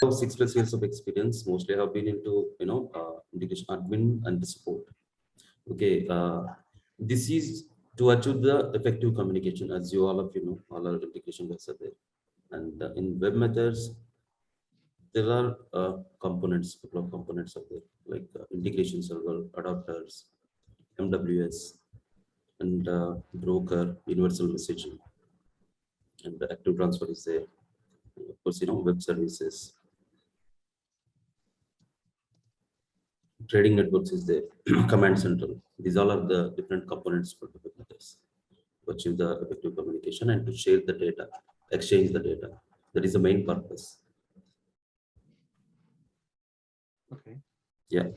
have 6+ years of experience. Mostly I have been into integration admin and the support. Okay, this is to achieve the effective communication, as you all of you know, all our integration guys are there. And in web methods, there are components, couple of components are there, like integration server, adapters, MWS, and broker, universal messaging, and the active transfer is there. And of course, web services, trading networks is there, command central. These all are the different components for the web methods to achieve the effective communication and to share the data, exchange the data. That is the main purpose. Okay. Yeah.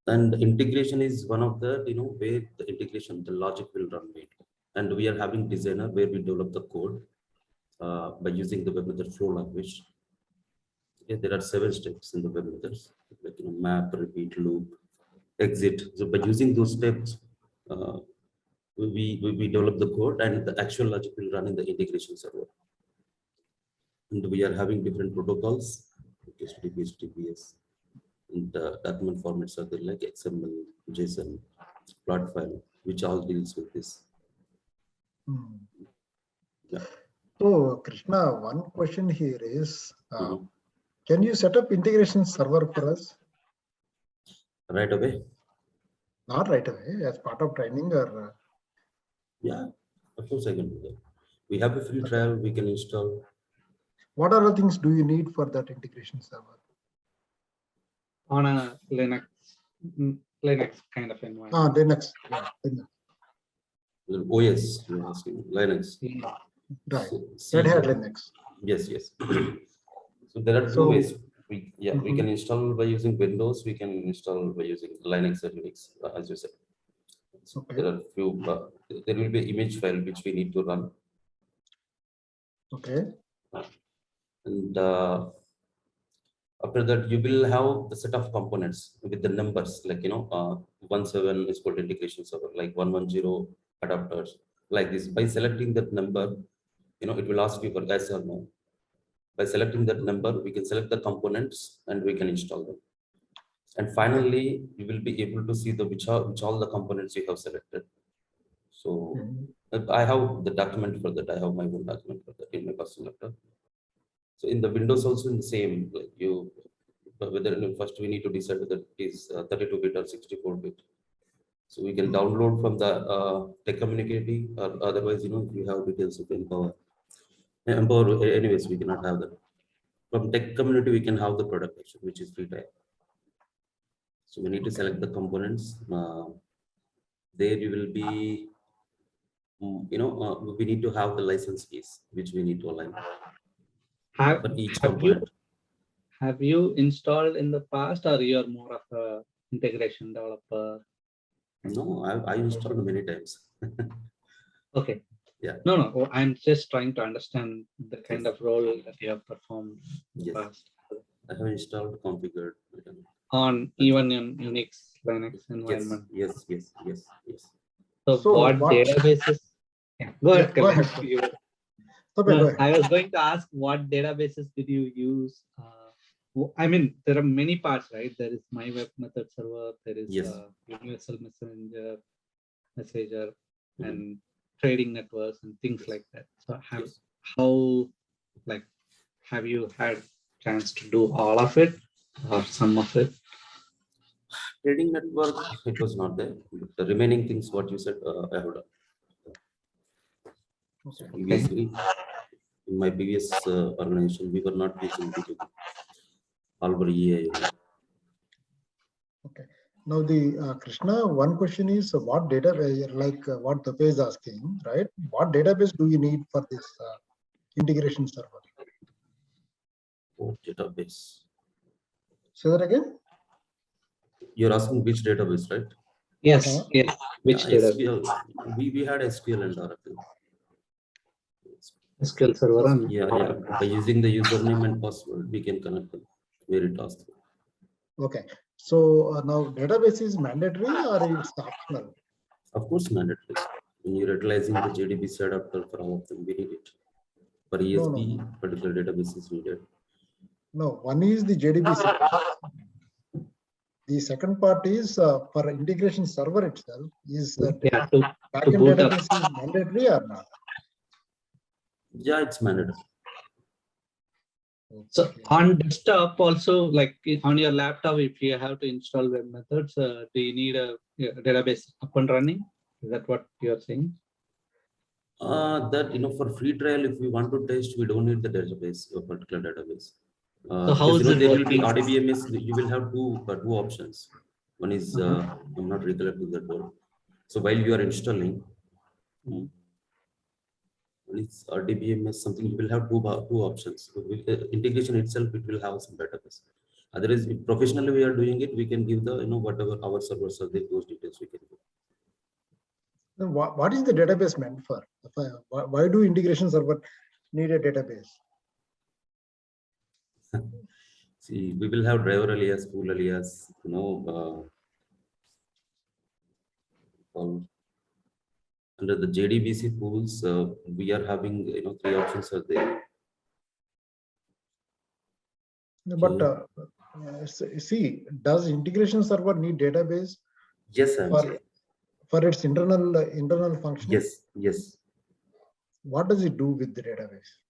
And integration is one of the, where the integration, the logic will run made. And we are having designer where we develop the code by using the web method flow language. Okay, there are 7 steps in the web methods, like map, repeat, loop, exit. So by using those steps, we develop the code, and the actual logic will run in the integration server. And we are having different protocols, HTTP, HTTPS, and the document formats are there like XML, JSON, plot file, which all deals with this. Yeah. So Krishna, one question here is, can you set up integration server for us? Right away? Not right away, as part of training or? Yeah, of course I can do that. We have a free trial, we can install. What other things do you need for that integration server? On a Linux kind of environment. Linux. Yeah, Linux. OS, you're asking, Linux. Right. So, Red Hat Linux. Yes. So there are 2 ways. We can install by using Windows. We can install by using Linux or Unix, as you said. So Okay. there are few. There will be image file which we need to run. Okay. And after that, you will have the set of components with the numbers, like 17 is called integration server, like 110 adapters, like this. By selecting that number, it will ask you for yes or no. By selecting that number, we can select the components and we can install them. And finally, you will be able to see which all the components you have selected. So I have the document for that. I have my own document for that in my personal laptop. So in the Windows also in the same, like whether first we need to decide whether it is 32-bit or 64-bit. So we can download from the tech community, or otherwise, if you have details of Empower. Anyways, we cannot have that. From tech community, we can have the product actually, which is free type. So we need to select the components. There you will be, we need to have the license keys, which we need to align. For each component. Have you installed in the past, or you are more of a integration developer? No, I installed many times. Okay. Yeah. No. I'm just trying to understand the kind of role that you have performed in the past. I have installed, configured. On even in Unix, Linux environment. Yes. So what databases? Yeah, go ahead. Go ahead. I was going to ask, what databases did you use? I mean, there are many parts, right? There is my web method server, there is universal messenger, and trading networks and things like that. So have you had chance to do all of it or some of it? Trading network, it was not there. But the remaining things, what you said, I have done. So previously, in my previous organization, we were not using B2B. All were EA. Okay. Now the Krishna, one question is what database, what the page is asking, right? What database do you need for this integration server? What database? Say that again. You're asking which database, right? Yes. Which database? SQL. We had SQL and Oracle. SQL server. Yeah. By using the username and password, we can connect them where it asks. Okay. So now database is mandatory or it's optional? Of course, mandatory. When you're utilizing the JDBC adapter for all of them, we need it. For ESB, particular database is needed. No, one is the JDBC. The second part is for integration server itself. Is that backend boot up. database is mandatory or not? Yeah, it's mandatory. So on desktop also, like on your laptop, if you have to install web methods, do you need a database up and running? Is that what you're saying? That, you know, for free trial, if we want to test, we don't need the database, a particular database. So how because, is you know, it there will be working? RDBMS. You will have two options. One is I'm not recollecting that word. So while you are installing, when it's RDBMS something, you will have two options. So with the integration itself, it will have some database. Otherwise, if professionally we are doing it, we can give the, you know, whatever our servers are there, those details we can give. What is the database meant for? Why do integration server need a database? See, we will have driver alias, pool alias, you know, under the JDBC pools, we are having, you know, 3 options are there. But see, does integration server need database? Yes, for its internal function? Yes. What does it do with the database?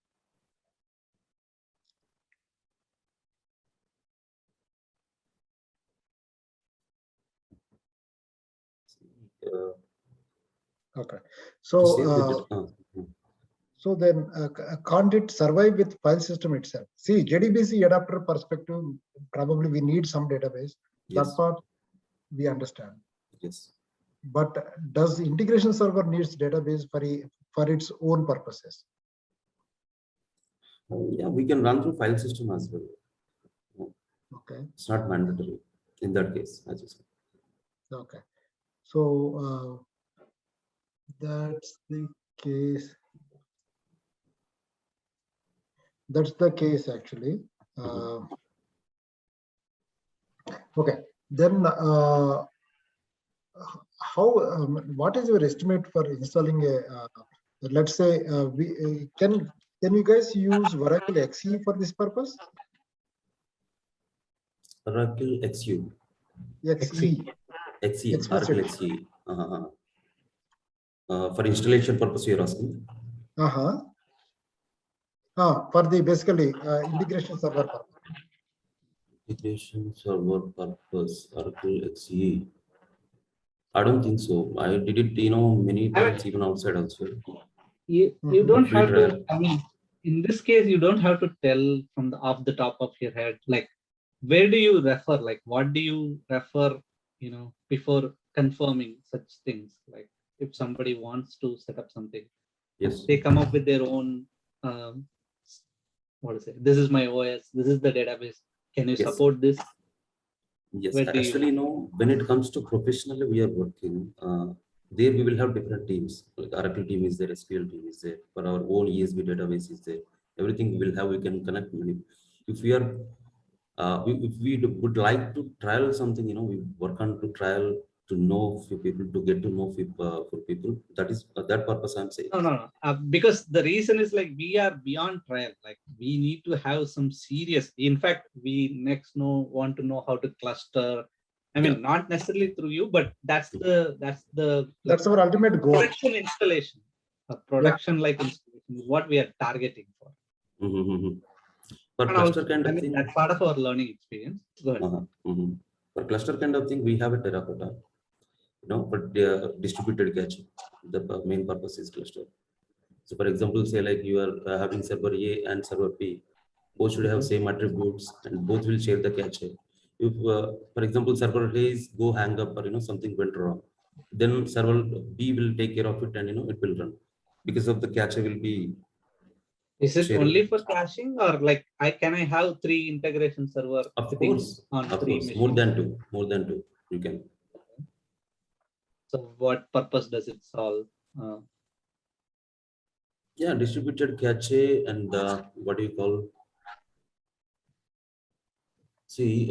Okay, so so then can't it survive with file system itself? See, JDBC adapter perspective, probably we need some database. That part we understand. Yes. But does the integration server needs database for its own purposes? Yeah, we can run through file system as well. Okay. It's not mandatory in that case, as you said. Okay. So that's the case. That's the case actually. Okay. Then what is your estimate for installing a let's say can you guys use Oracle XE for this purpose? Oracle XU. XE. Oracle XE. For installation purpose, you are asking? For the basically integration server purpose. Integration server purpose, Oracle XE. I don't think so. I did it, you know, many times, even outside also. You don't have to, I mean, in this case, you don't have to tell from the off the top of your head, like, where do you refer? Like, what do you refer, you know, before confirming such things? Like, if somebody wants to set up something, they come up with their own, what is it? This is my OS, this is the database. Can you support this? Yes, actually, no, when it comes to professionally, we are working, there we will have different teams. Like Oracle team is there, SQL team is there, for our own ESB database is there. Everything we will have, we can connect many. If we are, if we would like to trial something, you know, we work on to trial to know few people, to get to know for people. That is that purpose I'm saying. No. Because the reason is like we are beyond trial. Like we need to have some serious. In fact, we next want to know how to cluster. I mean, not necessarily through you, but that's our ultimate goal. Production installation, production like installation is what we are targeting for. For cluster kind of thing, that's part of our learning experience. Go ahead. For cluster kind of thing, we have a Terracotta, you know, but distributed cache. The main purpose is cluster. So, for example, say like you are having server A and server B, both should have same attributes and both will share the cache. If, for example, server A is go hang up or, you know, something went wrong, then server B will take care of it and, you know, it will run because of the cache will be. Is it only for caching, or like can I have 3 integration server? Of course, on 3 machines? More than two, you can. So what purpose does it solve? Yeah, distributed cache and what do you call? See,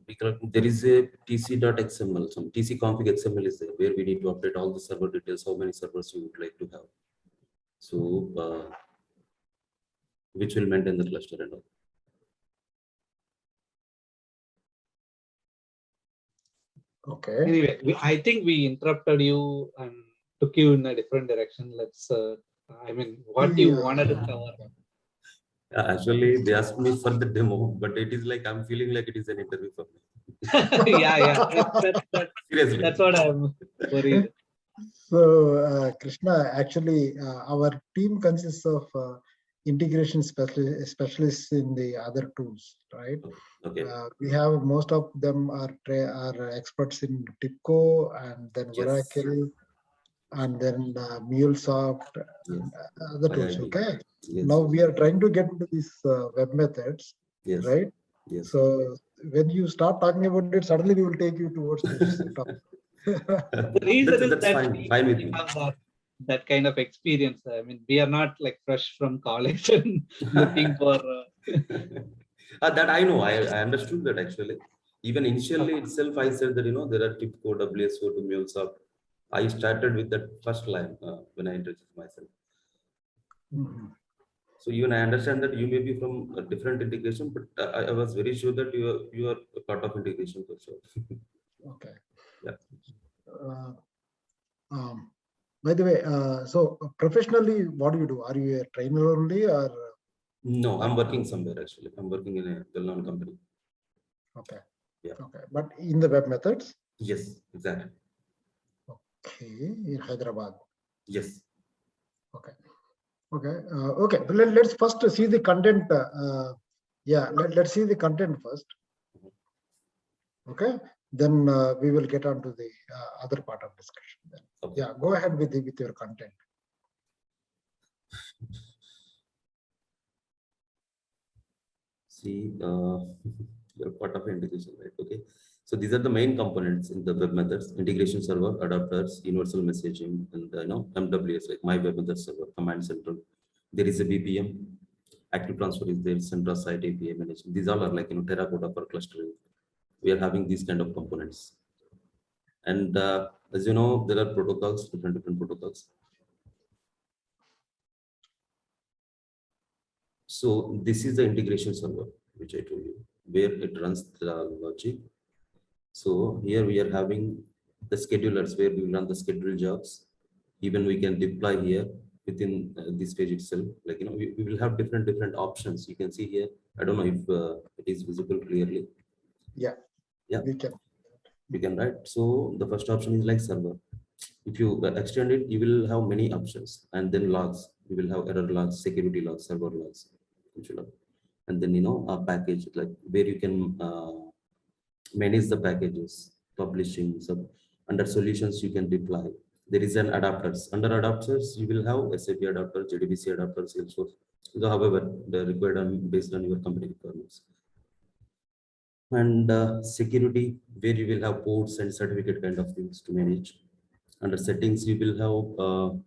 because there is a tc.xml, some tc config XML is there where we need to update all the server details, how many servers you would like to have. So which will maintain the cluster and all. Okay. Anyway, I think we interrupted you and took you in a different direction. Let's, I mean, what you wanted to cover. Actually, they asked me for the demo, but it is like I'm feeling like it is an interview for me. Seriously. That's what I'm worried. So, Krishna, actually, our team consists of integration specialists in the other tools, right? Okay. We have most of them are experts in TIBCO and then Yes. Oracle and then MuleSoft and other tools. Okay. Yes. Now we are trying to get into these web methods, Yes. right? Yes. So when you start talking about it, suddenly we will take you towards this topic. The reason is that's that fine. Fine with me. Have that kind of experience. I mean, we are not like fresh from college and looking for. That I know. I understood that actually. Even initially itself, I said that there are TIBCO, WSO to MuleSoft. I started with that first line when I introduced myself. Mm-hmm. So even I understand that you may be from a different integration, but I was very sure that you are a part of integration for sure. Okay. Yeah. By the way, so professionally, what do you do? Are you a trainer only, or? No, I'm working somewhere actually. I'm working in a well-known company. Okay. Yeah. Okay, but in the web methods? Yes, exactly. Okay, in Hyderabad. Yes. Okay. Okay. Okay. Let's first see the content. Let's see the content first. Okay. Then we will get on to the other part of discussion. Then. Okay. Yeah. Go ahead with your content. See, you're part of integration, right? Okay. So these are the main components in the web methods: integration server, adapters, universal messaging, and MWS, like my web method server, command central. There is a BPM, active transfer is there, Centra site API management. These all are like Terracotta for clustering. We are having these kind of components. And as you know, there are protocols, different protocols. So this is the integration server, which I told you, where it runs the logic. So here we are having the schedulers where we run the scheduled jobs. Even we can deploy here within this page itself. Like, we will have different options. You can see here. I don't know if it is visible clearly. Yeah. Yeah. We can write. So the first option is like server. If you extend it, you will have many options, and then logs. You will have error logs, security logs, server logs, and then a package like where you can manage the packages, publishing. So under solutions, you can deploy. There is an adapters. Under adapters, you will have SAP adapter, JDBC adapter, Salesforce. So however, they're required based on your company requirements. And security, where you will have ports and certificate kind of things to manage. Under settings, you will have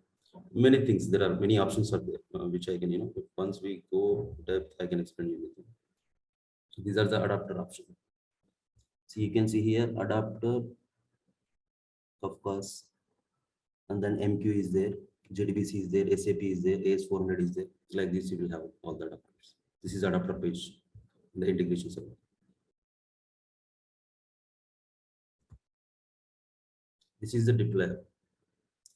many things. There are many options are there, which I can, once we go depth, I can explain you everything. So these are the adapter options. So you can see here adapter, of course, and then MQ is there, JDBC is there, SAP is there, AS400 is there. Like this, you will have all the adapters. This is adapter page in the integration server. This is the deployer,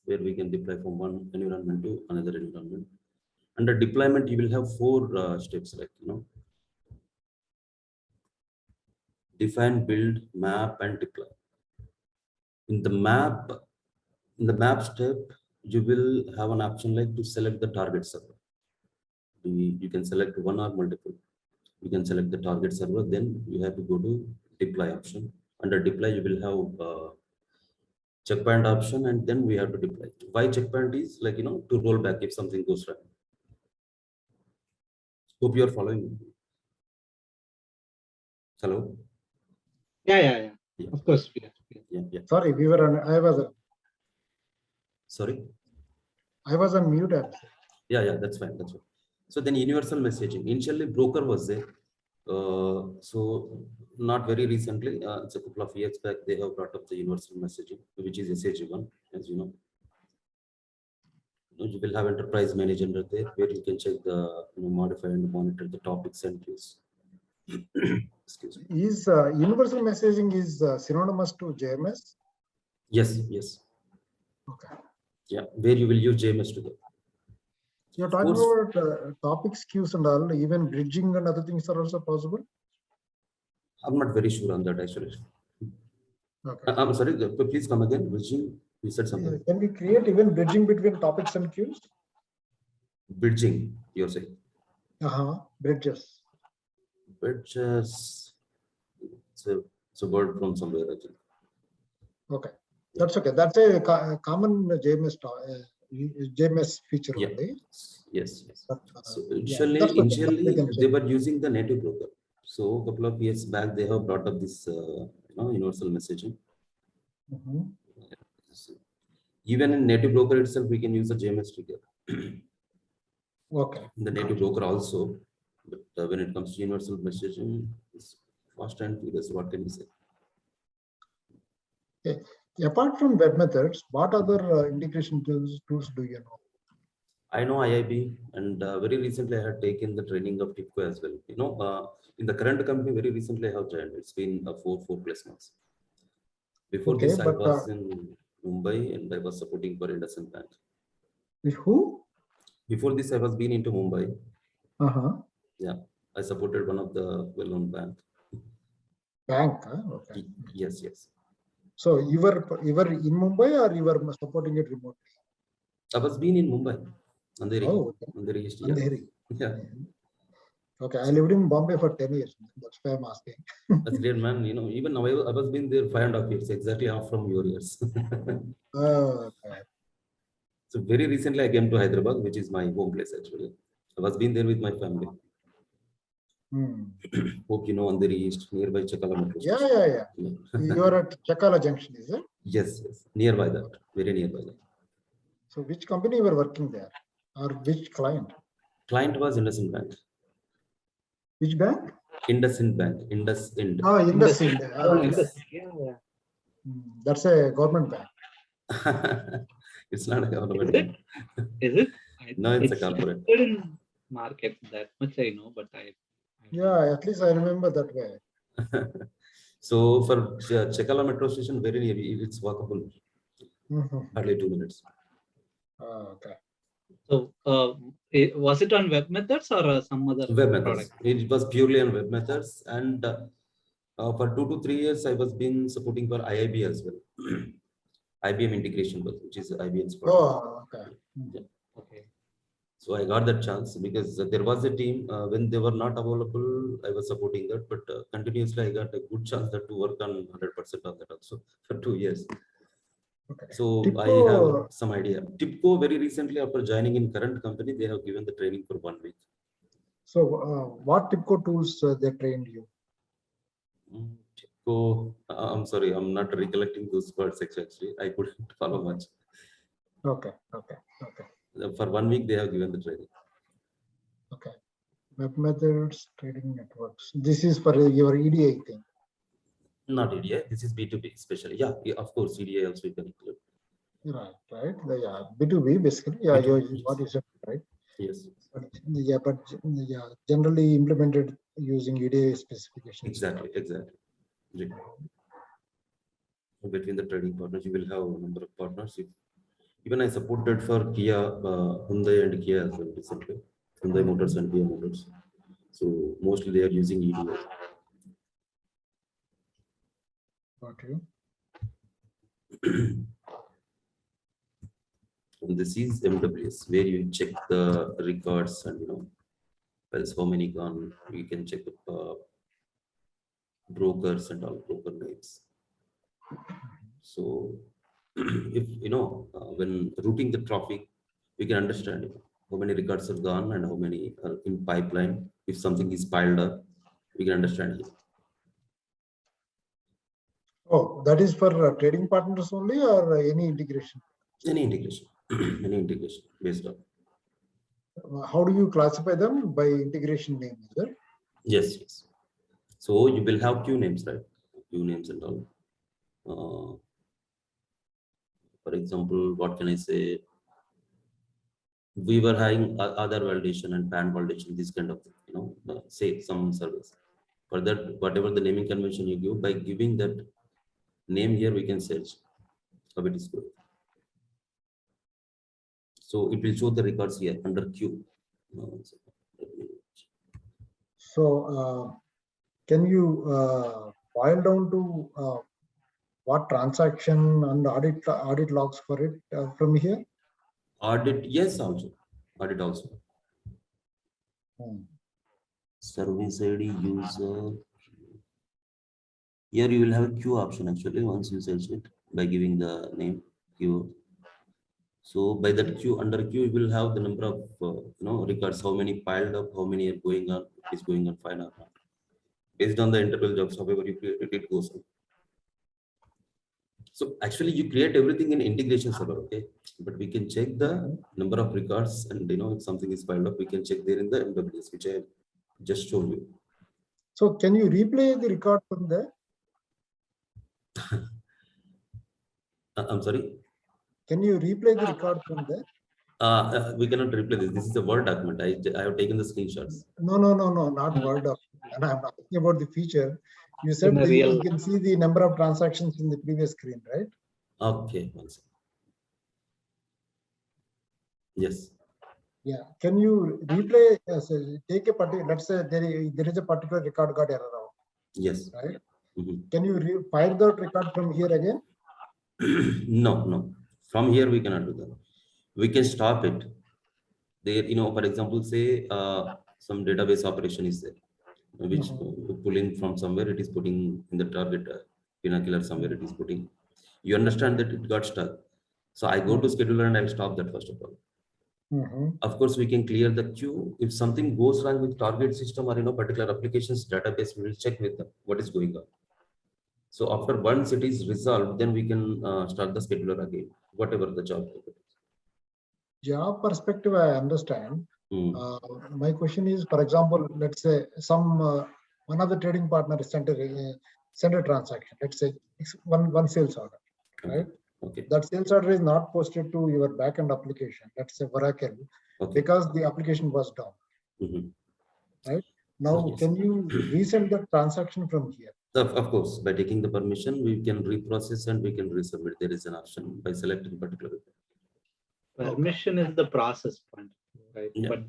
where we can deploy from one environment to another environment. Under deployment, you will have four steps, like define, build, map, and deploy. In the map step, you will have an option like to select the target server. You can select one or multiple. You can select the target server, then you have to go to deploy option. Under deploy, you will have checkpoint option, and then we have to deploy. Why checkpoint is like, to roll back if something goes wrong. Hope you are following me. Hello? Yeah. Of course. Yeah. Sorry, Sorry? I was on mute. Yeah, that's fine. So then universal messaging. Initially, broker was there. So not very recently, it's a couple of years back, they have brought up the universal messaging, which is SH1, as you know. You will have enterprise manager under there where you can check the modify and monitor the topics and views. Excuse me. Is universal messaging is synonymous to JMS? Yes, yes. Okay. Yeah, where you will use JMS together. You're talking about topics, queues and all, even bridging and other things are also possible? I'm not very sure on that actually. Okay. I'm sorry, please come again. Bridging, you said something. Can we create even bridging between topics and queues? Bridging, you're saying. Bridges. Bridges, it's a word from somewhere, I think. Okay, that's okay. That's a common JMS feature Yeah. only. Yes, yes. But, So yeah, initially okay. they were using the native broker. So a couple of years back, they have brought up this universal messaging. Even in native broker itself, we can use the JMS trigger. Okay. The native broker also, but when it comes to universal messaging, it's fast and furious. What can you say? Okay. Apart from WebMethods, what other integration tools do you know? I know IIB, and very recently I had taken the training of TIPCO as well. In the current company, very recently I have joined. It's been 4+ months. Before Okay, this, I but, was in Mumbai and I was supporting for IndusInd Bank. With who? Before this, I was been into Mumbai. Yeah, I supported one of the well-known bank. Bank, okay. Yes, yes. So you were in Mumbai or you were supporting it remotely? I was been in Mumbai. Andheri. Oh, okay. Andheri East, Andheri. Yeah. Okay, I lived in Bombay for 10 years. That's why I'm asking. That's great, man. Even now I was been there 5.5 years, exactly half from your years. Okay. So very recently I came to Hyderabad, which is my home place actually. I was been there with my family. Hope you know Andheri East, nearby Chakala metro station. Yeah. You are at Chakala Junction, is it? Yes, nearby that, very nearby that. So which company you were working there, or which client? Client was IndusInd Bank. Which bank? IndusInd Bank. IndusInd. Oh, IndusInd. Yeah. That's a government bank. It's not a government bank. Is it? No, it's a corporate. In market, that much I know, but Yeah, at least I remember that way. So for Chakala metro station, very near, it's walkable. Hardly 2 minutes. Okay. So was it on WebMethods or some other WebMethods. product? It was purely on WebMethods, and for 2 to 3 years, I was been supporting for IIB as well. IBM integration, which is IBM's product. Oh, okay. Yeah. Okay. So I got that chance because there was a team when they were not available. I was supporting that, but continuously I got a good chance that to work on 100% on that also for 2 years. Okay. So TIPCO, I have some idea. TIPCO very recently after joining in current company, they have given the training for 1 week. So what TIPCO tools they trained you? TIPCO, I'm sorry, I'm not recollecting those words actually. I couldn't follow much. Okay. For 1 week, they have given the training. Okay. WebMethods, trading networks. This is for your EDI thing. Not EDI. This is B2B, especially. Yeah, of course, EDI also you can include. Right. Yeah, B2B basically. Yeah, B2B, what you said, right? Yes. But generally implemented using EDI specifications. Exactly. Right. Between the trading partners, you will have a number of partners. Even I supported for Kia, Hyundai and Kia as well recently. Hyundai Motors and Kia Motors. So mostly they are using EDI. Got you. And this is MWS, where you check the records and there's how many gone. You can check the brokers and all broker names. So if when routing the traffic, we can understand how many records are gone and how many are in pipeline. If something is piled up, we can understand here. Oh, that is for trading partners only or any integration? Any integration, any integration based on. How do you classify them? By integration name, is it? Yes. So you will have queue names, right? Queue names and all. For example, what can I say? we were having other validation and PAN validation, this kind of, say some service. For that, whatever the naming convention you give, by giving that name here, we can search how it is good. So it will show the records here under Q. So can you boil down to what transaction and audit logs for it from here? Audit, yes, also. Audit also. Service ID, user. Here you will have a queue option actually once you search it by giving the name queue. So by that queue, under queue, you will have the number of records, how many piled up, how many are going on, is going on fine or not. Based on the interval jobs, however you create it, it goes on. So actually you create everything in integration server, okay? But we can check the number of records, and if something is piled up, we can check there in the MWS, which I just showed you. So can you replay the record from there? I'm sorry? Can you replay the record from there? We cannot replay this. This is a Word document. I have taken the screenshots. No, not Word document. And I'm asking about the feature. You said you can see the number of transactions in the previous screen, right? Okay, one second. Yes. Yeah. Can you replay? Take a particular. Let's say there is a particular record got error out. Yes. Right. Can you fire that record from here again? No. From here we cannot do that. We can stop it. There, for example, say some database operation is there, which pulling from somewhere, it is putting in the target Pinnacle somewhere it is putting. You understand that it got stuck. So I go to scheduler and I'll stop that first of all. Of course, we can clear the queue. If something goes wrong with target system or particular applications database, we will check with them what is going on. So after once it is resolved, then we can start the scheduler again, whatever the job is. Job perspective, I understand. My question is, for example, let's say one of the trading partners sent a transaction. Let's say it's one sales order, right? Okay. That sales order is not posted to your backend application. Let's say Oracle, because the application was down. Right now, can you resend the transaction from here? Of course, by taking the permission, we can reprocess and we can resubmit. There is an option by selecting particular. Permission is the process point, right? Yeah. But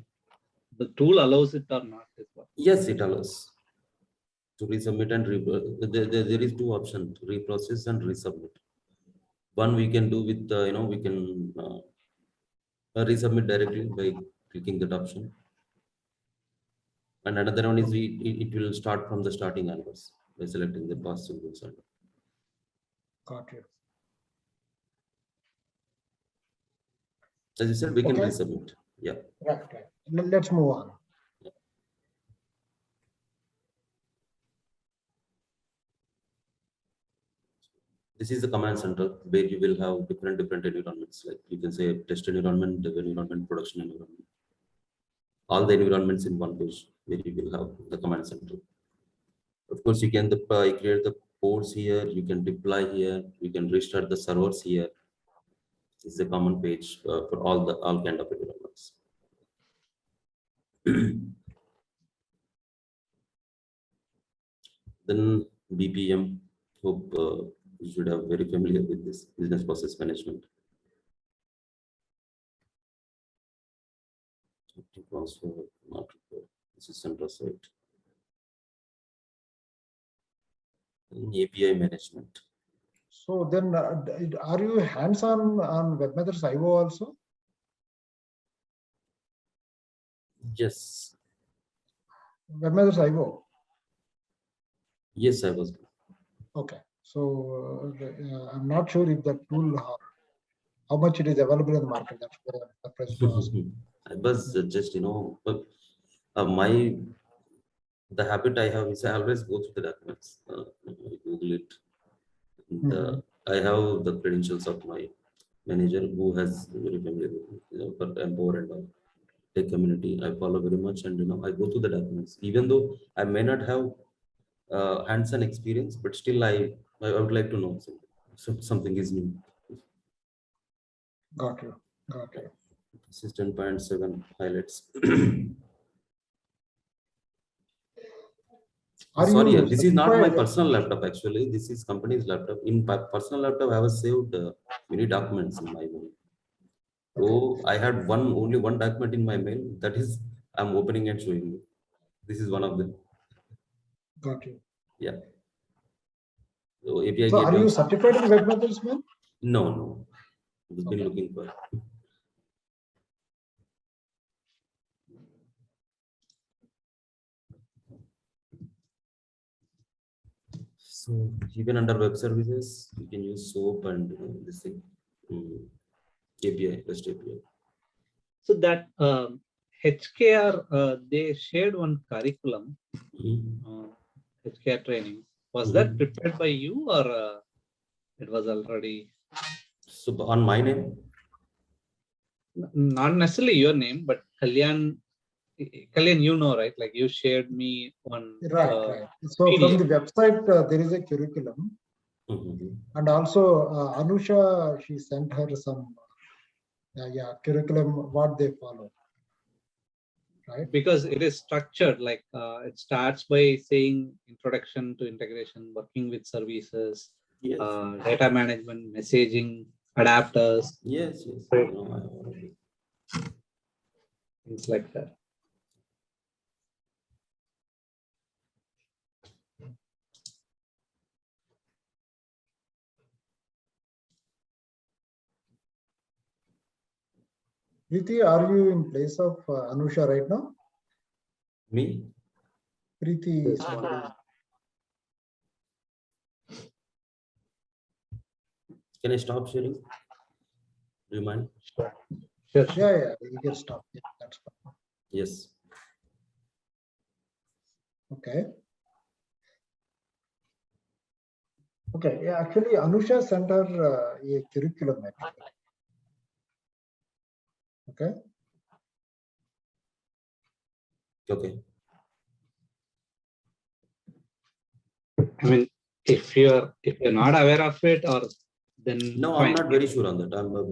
the tool allows it or not as well. Yes, it allows to resubmit and there is two options: reprocess and resubmit. One we can do with we can resubmit directly by clicking that option, and another one is it will start from the starting onwards by selecting the pass symbols. Got you. As you said, we can resubmit. Yeah. Right. Let's move on. Yeah. This is the command center where you will have different environments. Like you can say test environment, dev environment, production environment. All the environments in one page where you will have the command center. Of course, you can create the ports here. You can deploy here. You can restart the servers here. This is a common page for all kind of environments. Then BPM. Hope you should have very familiar with this business process management. Transfer, not required. This is center side. API management. So then, are you hands-on on WebMethods IO also? Yes. WebMethods IO. Yes, I was. Okay. So I'm not sure if that tool, how much it is available in the market. That's where the price was. I was just, the habit I have is I always go through the documents, Google it. And, I have the credentials of my manager who has very familiar with for Empower and all tech community. I follow very much, and I go through the documents. Even though I may not have hands-on experience, but still I would like to know something is new. Got you. This is 10.7 highlights. Sorry, this is not my personal laptop actually. This is company's laptop. In personal laptop, I have saved many documents in my mail. So I had only one document in my mail. That is, I'm opening and showing you. This is one of them. Got you. Yeah. So API. So are you certified in WebMethods, man? No. I've been looking for. So even under web services, you can use SOAP and this thing, API, REST API. So that HKR, they shared one curriculum, HKR training. Was that prepared by you or it was already? So on my name? Not necessarily your name, but Kalyan, you know, right? Like you shared me one. Right. So PDF. from the website, there is a curriculum. And also Anusha, she sent her some curriculum, what they follow. Right. Because it is structured, like it starts by saying introduction to integration, working with services, yes. Data management, messaging, adapters. Yes. Things like that. Preeti, are you in place of Anusha right now? Me? Preeti is Can I stop sharing? Do you mind? Sure. Yeah, you can stop. Yeah, that's fine. Yes. Okay. Yeah, actually, Anusha sent her a curriculum. Actually. Okay. I mean, if you're not aware of it, or then no, fine. I'm not very sure on that.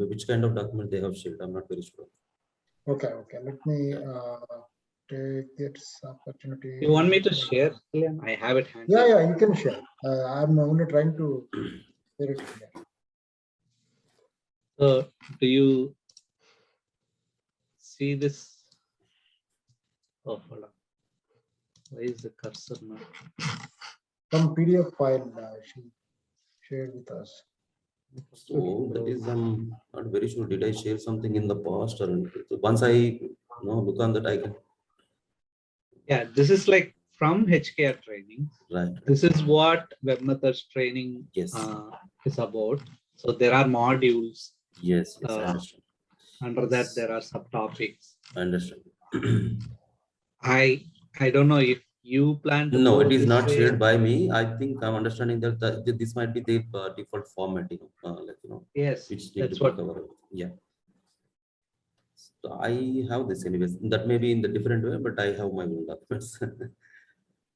Which kind of document they have shared. I'm not very sure. Okay. Let me take this opportunity. You want me to share? I have it handy. Yeah, you can share. I'm only trying to share it here. So, do you see this? Oh, hold on. Where is the cursor now? Some PDF file she shared with us. So that is, I'm not very sure. Did I share something in the past or anything? So once I look on that, I can. Yeah, this is like from HKR training. Right. This is what WebMethods training yes. Is about. So there are modules. Yes, I understand. Under that, there are subtopics. I understand. I don't know if you plan to. No, it is not shared by me. I think I'm understanding that this might be the default format, Yes, which that's what. Cover. Yeah. So I have this anyways. That may be in the different way, but I have my own documents.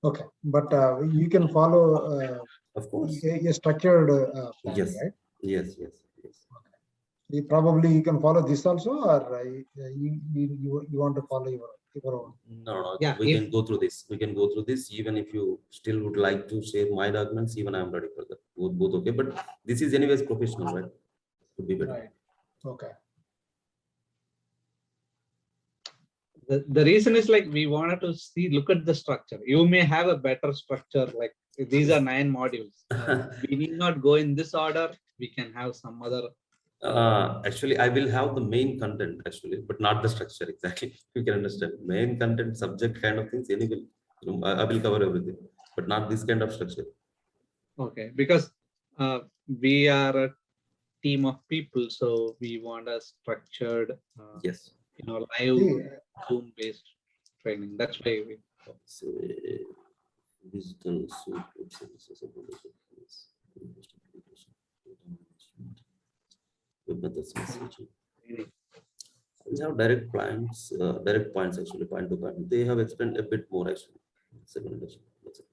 Okay, but you can follow. Of course. A structured plan, yes. Right? Yes. Okay. Probably you can follow this also, or you want to follow your own. No. Yeah, we can go through this. We can go through this. Even if you still would like to share my documents, even I'm ready for that. Both okay. But this is anyways professional, right? Could be better. Right. Okay. The reason is like we wanted to look at the structure. You may have a better structure, like these are 9 modules. We need not go in this order. We can have some other. Actually, I will have the main content actually, but not the structure exactly. You can understand main content, subject kind of things. Anyway, I will cover everything, but not this kind of structure. Okay, because we are a team of people, so we want a structured, yes, live Zoom-based training. That's why we. Digital WebMethods messaging. We have direct points actually, point to point. They have explained a bit more actually. Segmentation. That's it.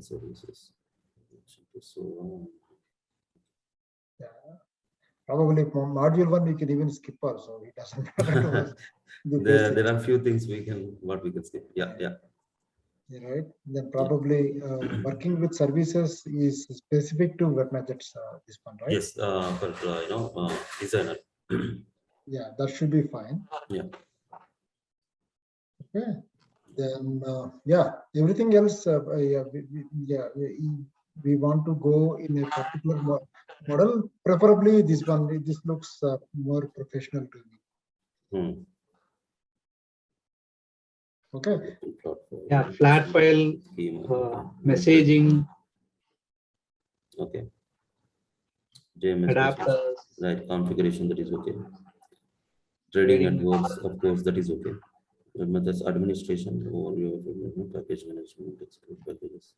Services. Yeah. Probably module 1 we can even skip also. It doesn't matter to us. There are few things we can skip. Yeah. Right. Then probably working with services is specific to web methods. This one, right? Yes, for designer. Yeah, that should be fine. Yeah. Okay. Then yeah, everything else. We want to go in a particular model. Preferably this one. This looks more professional to me. Okay. Yeah, flat file, messaging. Okay. JMS Adapters. Right, configuration, that is okay. Trading networks, of course, that is okay. Methods administration, overview of package management, export packages.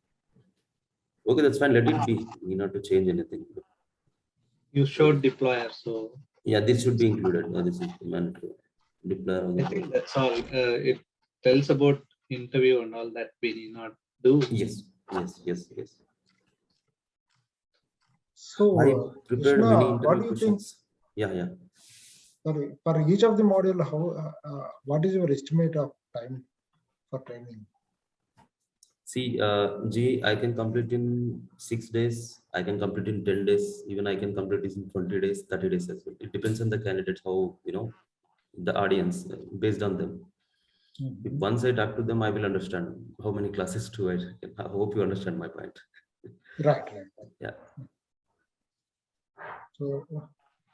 Okay, that's fine. Let it be. We not to change anything. You showed deployer, so yeah, this should be included. This is mandatory. Deployer. I think that's all. It tells about interview and all that we need not do. Yes. So, I prepared Krishna, many what interview do you questions. think? Yeah. Sorry, for each of the module, how what is your estimate of time for training? See, I can complete in 6 days. I can complete in 10 days. Even I can complete this in 20 days, 30 days as well. It depends on the candidates, how, the audience, based on them. If once I talk to them, I will understand how many classes to I. I hope you understand my point. Right. Yeah. So,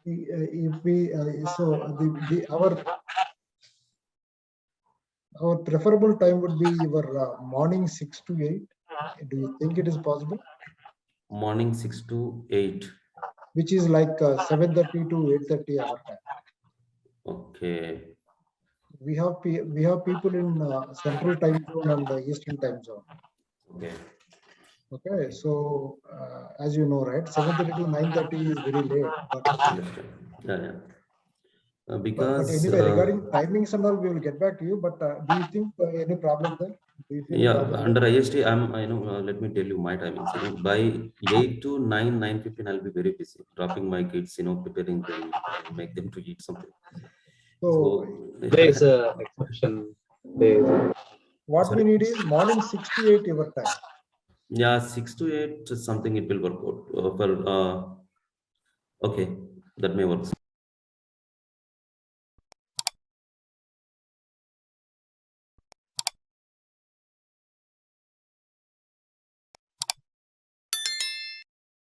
if we our preferable time would be your morning 6 to 8. Do you think it is possible? Morning 6 to 8. Which is like 7:30 to 8:30 our time. Okay. We have people in Central Time Zone and Eastern Time Zone. Okay. So as you know, right, 7:30 to 9:30 is very late. But yeah. Because but anyway, regarding timings and all, we will get back to you. But do you think any problem there? Do you yeah, under IST, let me tell you my timings. By 8 to 9:15, I'll be very busy, dropping my kids, preparing them, make them to eat something. So there is a exception. What we need is morning 6 to 8 your time. Yeah, 6 to 8 something it will work out. Okay, that may work.